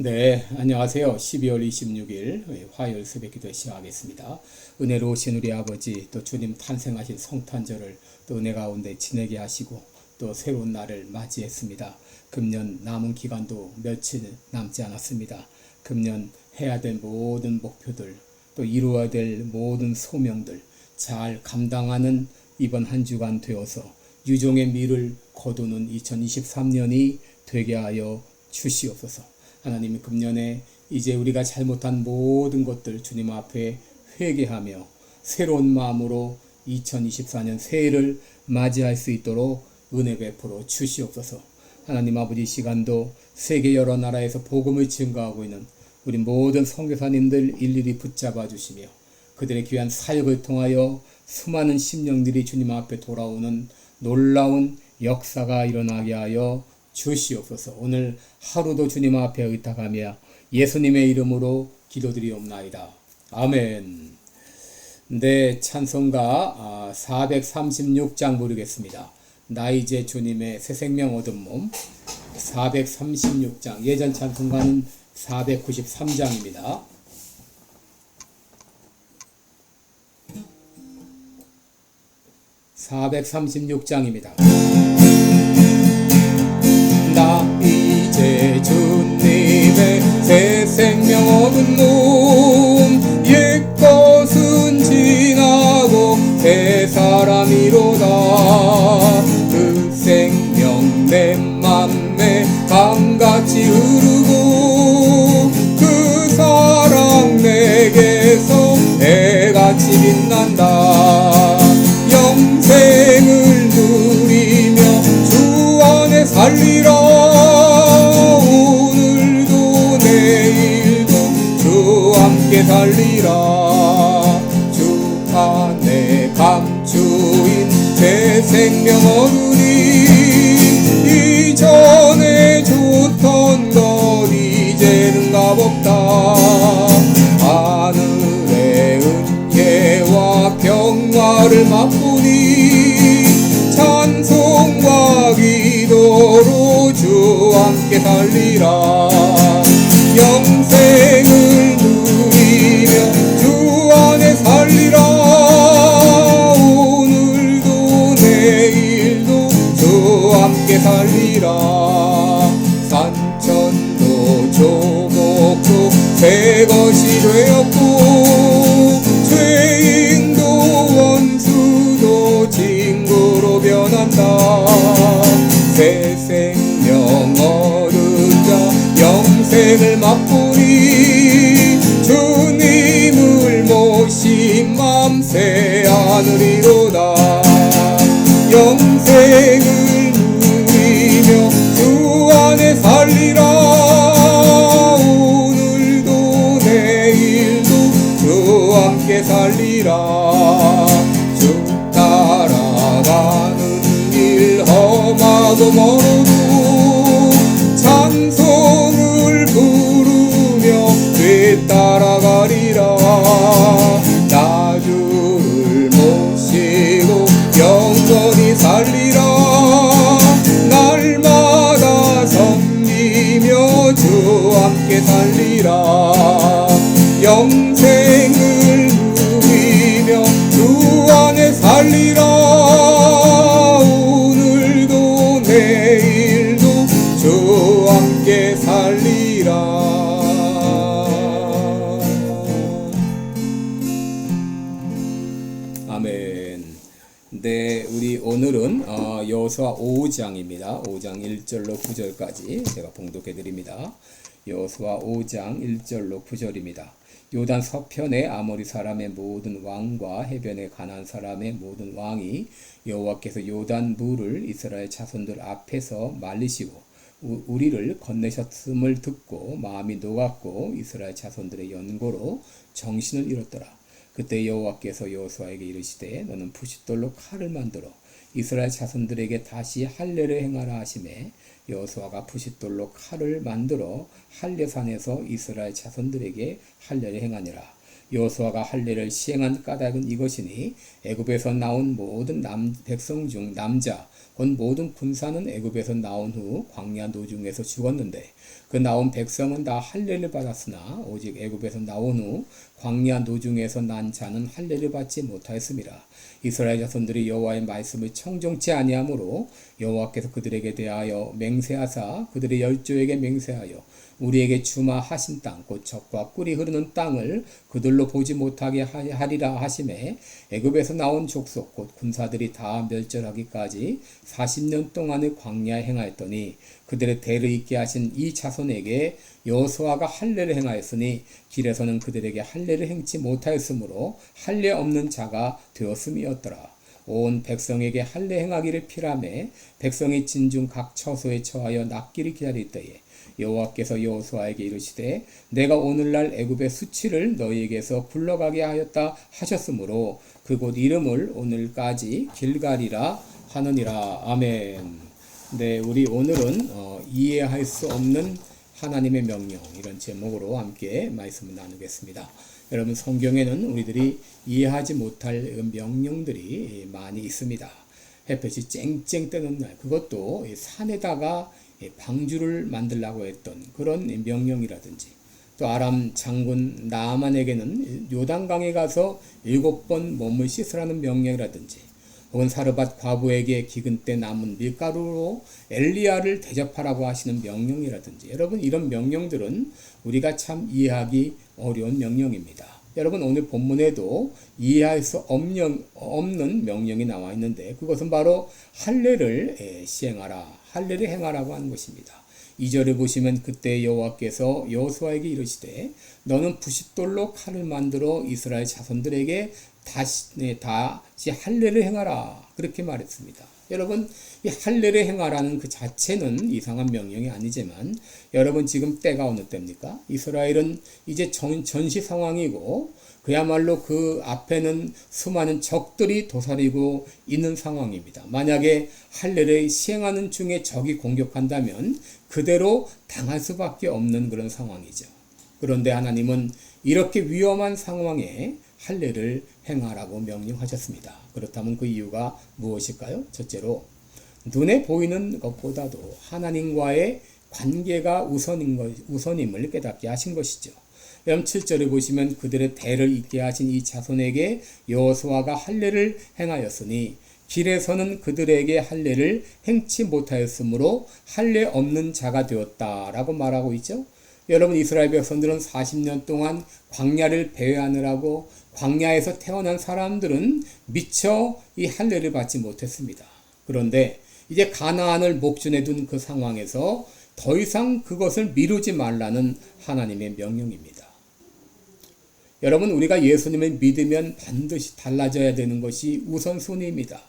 네, 안녕하세요. 12월 26일 화요일 새벽기도 시작하겠습니다. 은혜로우신 우리 아버지, 또 주님 탄생하신 성탄절을 또 은혜 가운데 지내게 하시고 또 새로운 날을 맞이했습니다. 금년 남은 기간도 며칠 남지 않았습니다. 금년 해야 될 모든 목표들, 또 이루어야 될 모든 소명들 잘 감당하는 이번 한 주간 되어서 유종의 미를 거두는 2023년이 되게 하여 주시옵소서. 하나님, 금년에 이제 우리가 잘못한 모든 것들 주님 앞에 회개하며 새로운 마음으로 2024년 새해를 맞이할 수 있도록 은혜 베풀어 주시옵소서. 하나님 아버지, 시간도 세계 여러 나라에서 복음을 증거하고 있는 우리 모든 선교사님들 일일이 붙잡아 주시며 그들의 귀한 사역을 통하여 수많은 심령들이 주님 앞에 돌아오는 놀라운 역사가 일어나게 하여 주시옵소서. 오늘 하루도 주님 앞에 의탁하며 예수님의 이름으로 기도드리옵나이다. 아멘. 네, 찬송가 436장 부르겠습니다. 나 이제 주님의 새 생명 얻은 몸 436장. 예전 찬송가는 493장입니다. (436장입니다) 나 이제 주님의 새 생명 얻은 몸 옛것은 지나고 새 사람이로다. 그 생명 내 맘에 강같이 흐르고 그 사랑 내게서 해같이 빛난다. 영생을 누리며 주 안에 살리라. 오늘도 내일도 주 함께 살리라. 주 안에 감추인 새 생명 얻으니 이전에 좋던 것 이제는 값없다. 하늘의 은혜와 평화를 맛보니 찬송과 기도로 주 함께 살리라. 영생을 누리며 주 안에 살리라. 오늘도 내일도 주 함께 살리라. 산천도 조목도 새 것이 되었고 죄인도 원수도 친구로 변한다. 새 생명 얻으자 영생을 맛보니 주님을 모신 맘 새 하늘이로다. 영생을 누리며 주 안에 살리라. 오늘도 내일도 주 함께 살리라. 주 따라가는 길 험하고 멀어도 찬송을 부르며 뒤따라가리라. 나 주를 모시고 영원히 살리라. 날마다 섬기며 주 함께 살리라. 영생을 누리며 주 안에 살리라. 오늘도 내일도 주 함께 살리라. 아멘. 네, 우리 오늘은 여호수아 5장입니다. 5장 1절로 9절까지 제가 봉독해 드립니다. 여호수아 5장 1절로 9절입니다. 요단 서편의 아모리 사람의 모든 왕과 해변의 가나안 사람의 모든 왕이 여호와께서 요단 물을 이스라엘 자손들 앞에서 말리시고 우리를 건네셨음을 듣고 마음이 녹았고 이스라엘 자손들의 연고로 정신을 잃었더라. 그때 여호와께서 여호수아에게 이르시되 너는 부싯돌로 칼을 만들어 이스라엘 자손들에게 다시 할례를 행하라 하시매 여호수아가 부싯돌로 칼을 만들어 할례산에서 이스라엘 자손들에게 할례를 행하니라. 여호수아가 할례를 시행한 까닭은 이것이니 애굽에서 나온 모든 백성 중 남자 곧 모든 군사는 애굽에서 나온 후 광야 노중에서 죽었는데 그 나온 백성은 다 할례를 받았으나 오직 애굽에서 나온 후 광야 노중에서 난 자는 할례를 받지 못하였습니다. 이스라엘 자손들이 여호와의 말씀을 청종치 아니하므로 여호와께서 그들에게 대하여 맹세하사 그들의 열조에게 맹세하여 우리에게 주마 하신 땅 곧 젖과 꿀이 흐르는 땅을 그들로 보지 못하게 하리라 하심에 애굽에서 나온 족속 곧 군사들이 다 멸절하기까지 40년 동안의 광야에 행하였더니 그들의 대를 잇게 하신 이 자손에게 여호수아가 할례를 행하였으니 길에서는 그들에게 할례를 행치 못하였으므로 할례 없는 자가 되었음이었더라. 온 백성에게 할례 행하기를 피라매 백성이 진중 각 처소에 처하여 낫기를 기다릴 때에 여호와께서 여호수아에게 이르시되 내가 오늘날 애굽의 수치를 너희에게서 굴러가게 하였다 하셨으므로 그곳 이름을 오늘까지 길갈이라 하느니라. 아멘. 네, 우리 오늘은 이해할 수 없는 하나님의 명령 이런 제목으로 함께 말씀을 나누겠습니다. 여러분 성경에는 우리들이 이해하지 못할 명령들이 많이 있습니다. 햇볕이 쨍쨍 뜨는 날 그것도 산에다가 방주를 만들라고 했던 그런 명령이라든지 또 아람 장군 나아만에게는 요단강에 가서 7번 몸을 씻으라는 명령이라든지 혹은 사르밧 과부에게 기근 때 남은 밀가루로 엘리야를 대접하라고 하시는 명령이라든지 여러분 이런 명령들은 우리가 참 이해하기 어려운 명령입니다. 여러분 오늘 본문에도 이해할 수 없는 명령이 나와 있는데 그것은 바로 할례를 시행하라 할례를 행하라고 하는 것입니다. 2절에 보시면 그때 여호와께서 여호수아에게 이르시되 너는 부싯돌로 칼을 만들어 이스라엘 자손들에게 다시 할례를 행하라 그렇게 말했습니다. 여러분 이 할례를 행하라는 그 자체는 이상한 명령이 아니지만 여러분 지금 때가 어느 때입니까? 이스라엘은 이제 전시 상황이고 그야말로 그 앞에는 수많은 적들이 도사리고 있는 상황입니다. 만약에 할례를 시행하는 중에 적이 공격한다면 그대로 당할 수밖에 없는 그런 상황이죠. 그런데 하나님은 이렇게 위험한 상황에 할례를 행하라고 명령하셨습니다. 그렇다면 그 이유가 무엇일까요? 첫째로 눈에 보이는 것보다도 하나님과의 관계가 우선임을 깨닫게 하신 것이죠. 여러분 7절에 보시면 그들의 대를 잇게 하신 이 자손에게 여호수아가 할례를 행하였으니 길에서는 그들에게 할례를 행치 못하였으므로 할례 없는 자가 되었다라고 말하고 있죠. 여러분 이스라엘 백성들은 40년 동안 광야를 배회하느라고 광야에서 태어난 사람들은 미처 이 할례를 받지 못했습니다. 그런데 이제 가나안을 목전에 둔 그 상황에서 더 이상 그것을 미루지 말라는 하나님의 명령입니다. 여러분 우리가 예수님을 믿으면 반드시 달라져야 되는 것이 우선순위입니다.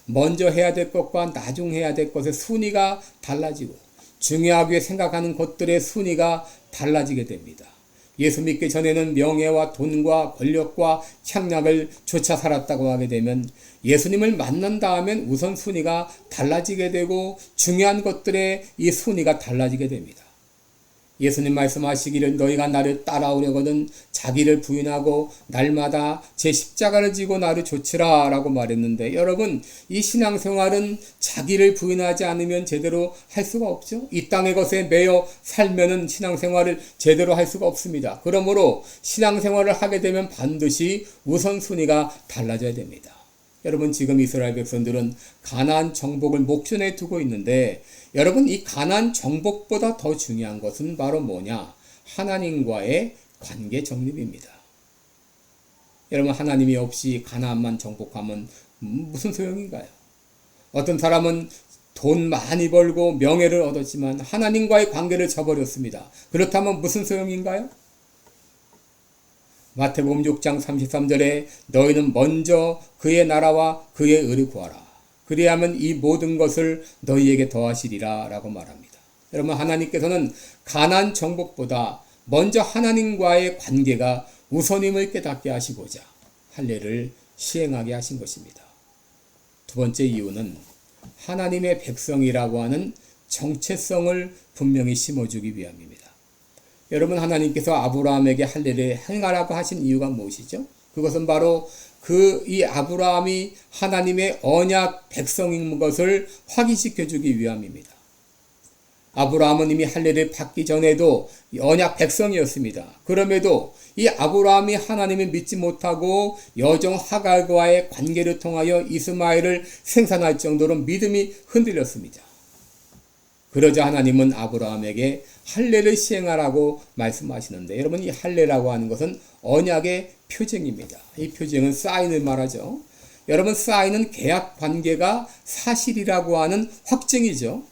먼저 해야 될 것과 나중 해야 될 것의 순위가 달라지고 중요하게 생각하는 것들의 순위가 달라지게 됩니다. 예수 믿기 전에는 명예와 돈과 권력과 향락을 쫓아 살았다고 하게 되면 예수님을 만난 다음엔 우선순위가 달라지게 되고 중요한 것들의 이 순위가 달라지게 됩니다. 예수님 말씀하시기를 너희가 나를 따라오려거든 자기를 부인하고 날마다 제 십자가를 지고 나를 좇으라 라고 말했는데 여러분 이 신앙생활은 자기를 부인하지 않으면 제대로 할 수가 없죠. 이 땅의 것에 매여 살면은 신앙생활을 제대로 할 수가 없습니다. 그러므로 신앙생활을 하게 되면 반드시 우선순위가 달라져야 됩니다. 여러분 지금 이스라엘 백성들은 가나안 정복을 목전에 두고 있는데 여러분 이 가나안 정복보다 더 중요한 것은 바로 뭐냐? 하나님과의 관계 정립입니다. 여러분 하나님이 없이 가나안만 정복하면 무슨 소용인가요? 어떤 사람은 돈 많이 벌고 명예를 얻었지만 하나님과의 관계를 저버렸습니다. 그렇다면 무슨 소용인가요? 마태복음 6장 33절에 너희는 먼저 그의 나라와 그의 의를 구하라. 그리하면 이 모든 것을 너희에게 더하시리라 라고 말합니다. 여러분 하나님께서는 가나안 정복보다 먼저 하나님과의 관계가 우선임을 깨닫게 하시고자 할례를 시행하게 하신 것입니다. 두 번째 이유는 하나님의 백성이라고 하는 정체성을 분명히 심어주기 위함입니다. 여러분, 하나님께서 아브라함에게 할례를 행하라고 하신 이유가 무엇이죠? 그것은 바로 이 아브라함이 하나님의 언약 백성인 것을 확인시켜 주기 위함입니다. 아브라함은 이미 할례를 받기 전에도 언약 백성이었습니다. 그럼에도 이 아브라함이 하나님을 믿지 못하고 여종 하갈과의 관계를 통하여 이스마엘을 생산할 정도로 믿음이 흔들렸습니다. 그러자 하나님은 아브라함에게 할례를 시행하라고 말씀하시는데, 여러분, 이 할례라고 하는 것은 언약의 표징입니다. 이 표징은 사인을 말하죠. 여러분, 사인은 계약 관계가 사실이라고 하는 확증이죠.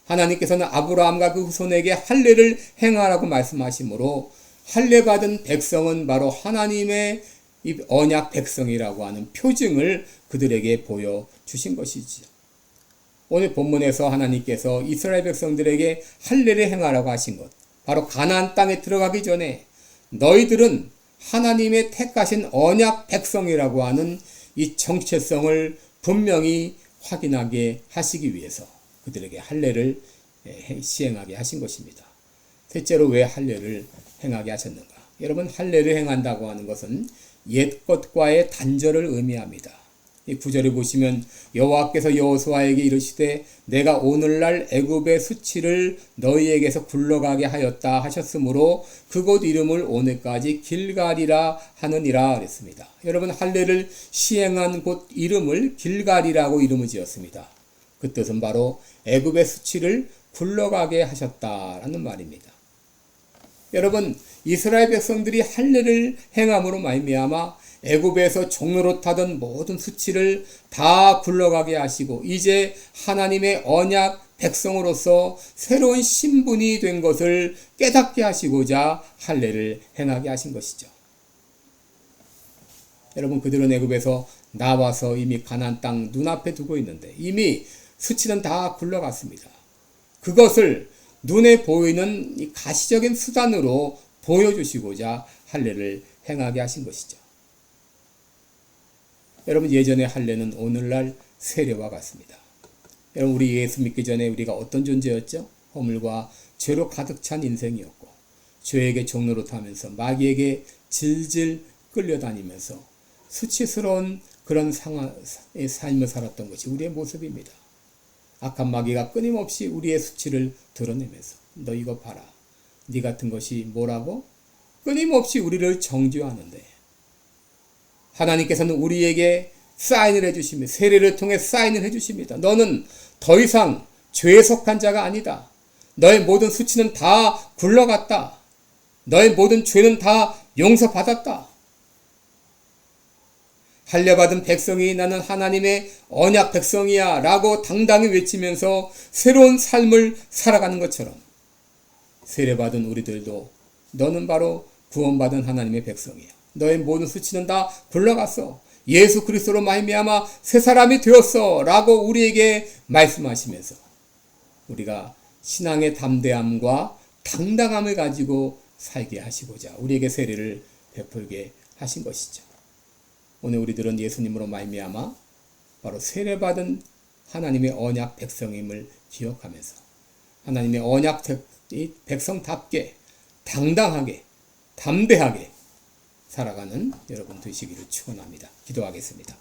하나님께서는 아브라함과 그 후손에게 할례를 행하라고 말씀하시므로 할례 받은 백성은 바로 하나님의 이 언약 백성이라고 하는 표징을 그들에게 보여주신 것이지요. 오늘 본문에서 하나님께서 이스라엘 백성들에게 할례를 행하라고 하신 것, 바로 가나안 땅에 들어가기 전에 너희들은 하나님의 택하신 언약 백성이라고 하는 이 정체성을 분명히 확인하게 하시기 위해서 그들에게 할례를 시행하게 하신 것입니다. 셋째로, 왜 할례를 행하게 하셨는가? 여러분, 할례를 행한다고 하는 것은 옛것과의 단절을 의미합니다. 이 구절을 보시면 여호와께서 여호수아에게 이르시되 내가 오늘날 애굽의 수치를 너희에게서 굴러가게 하였다 하셨으므로 그곳 이름을 오늘까지 길갈이라 하느니라 그랬습니다. 여러분, 할례를 시행한 곳 이름을 길갈이라고 이름을 지었습니다. 그 뜻은 바로 애굽의 수치를 굴러가게 하셨다라는 말입니다. 여러분, 이스라엘 백성들이 할례를 행함으로 말미암아 애굽에서 종로로 타던 모든 수치를 다 굴러가게 하시고 이제 하나님의 언약 백성으로서 새로운 신분이 된 것을 깨닫게 하시고자 할례를 행하게 하신 것이죠. 여러분, 그들은 애굽에서 나와서 이미 가나안 땅 눈앞에 두고 있는데 이미 수치는 다 굴러갔습니다. 그것을 눈에 보이는 이 가시적인 수단으로 보여주시고자 할례를 행하게 하신 것이죠. 여러분, 예전의 할례는 오늘날 세례와 같습니다. 여러분, 우리 예수 믿기 전에 우리가 어떤 존재였죠? 허물과 죄로 가득 찬 인생이었고 죄에게 종로로 타면서 마귀에게 질질 끌려다니면서 수치스러운 그런 삶을 살았던 것이 우리의 모습입니다. 악한 마귀가 끊임없이 우리의 수치를 드러내면서 너 이거 봐라, 네 같은 것이 뭐라고? 끊임없이 우리를 정죄하는데 하나님께서는 우리에게 사인을 해주십니다. 세례를 통해 사인을 해주십니다. 너는 더 이상 죄에 속한 자가 아니다. 너의 모든 수치는 다 굴러갔다. 너의 모든 죄는 다 용서받았다. 할례받은 백성이 나는 하나님의 언약 백성이야 라고 당당히 외치면서 새로운 삶을 살아가는 것처럼 세례받은 우리들도 너는 바로 구원받은 하나님의 백성이야. 너의 모든 수치는 다 굴러갔어. 예수 그리스도로 말미암아 새 사람이 되었어 라고 우리에게 말씀하시면서 우리가 신앙의 담대함과 당당함을 가지고 살게 하시고자 우리에게 세례를 베풀게 하신 것이죠. 오늘 우리들은 예수님으로 말미암아 바로 세례받은 하나님의 언약 백성임을 기억하면서 하나님의 언약 백성답게 당당하게 담대하게 살아가는 여러분 되시기를 축원합니다. 기도하겠습니다.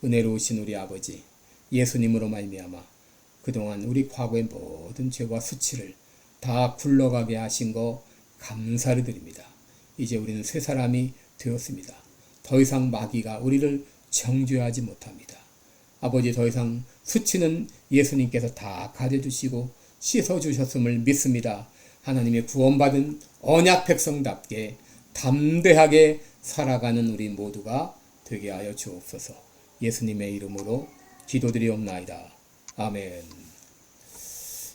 은혜로우신 우리 아버지, 예수님으로 말미암아 그동안 우리 과거의 모든 죄와 수치를 다 굴러가게 하신 거 감사를 드립니다. 이제 우리는 새 사람이 되었습니다. 더 이상 마귀가 우리를 정죄하지 못합니다. 아버지, 더 이상 수치는 예수님께서 다 가려주시고 씻어주셨음을 믿습니다. 하나님의 구원받은 언약 백성답게 담대하게 살아가는 우리 모두가 되게 하여 주옵소서. 예수님의 이름으로 기도드리옵나이다. 아멘.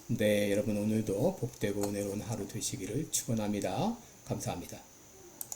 네, 여러분 오늘도 복되고 은혜로운 하루 되시기를 축원합니다. 감사합니다.